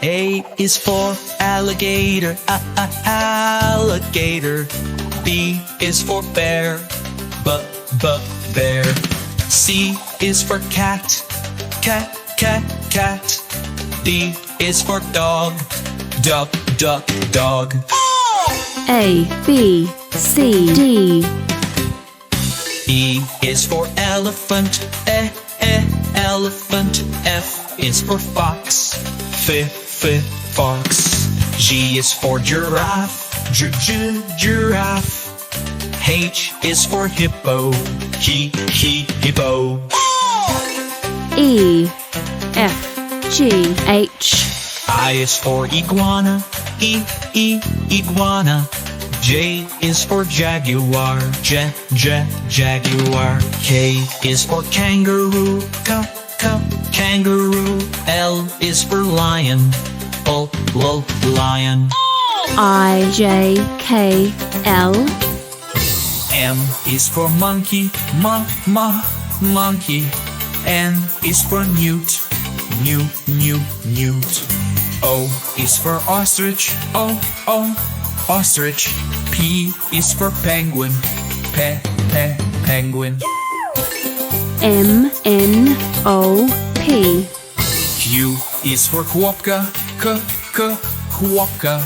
A is for alligator, alligator. B is for bear, bear. C is for cat, cat. D is for dog, dog. A, B, C, D. E is for elephant, elephant. F is for fox, fox. G is for giraffe, giraffe. H is for hippo, hippo. E, F, G, H. I is for iguana, iguana. J is for jaguar, jaguar. K is for kangaroo, kangaroo. L is for lion, lion. I, J, K, L. M is for monkey, monkey. N is for newt, newt. O is for ostrich, ostrich. P is for penguin, penguin. M, N, O, P. Q is for quokka, quokka.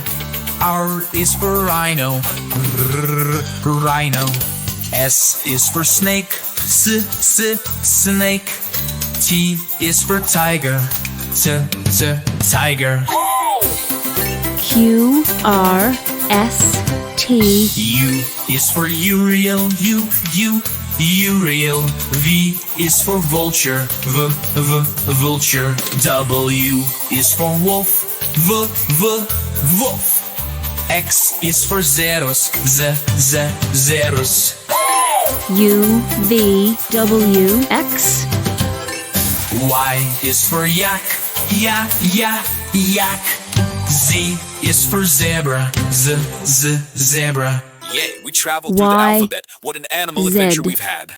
R is for rhino, rhino. S is for snake, snake. T is for tiger, tiger. Q, R, S, T. U is for Urial, Urial. V is for vulture, vulture. W is for wolf, wolf. X is for Xerus, Xerus. U, V, W, X. Y is for yak, yak. Z is for zebra, zebra. Yeah, we traveled through the Y, alphabet. What an animal Z. adventure we've had.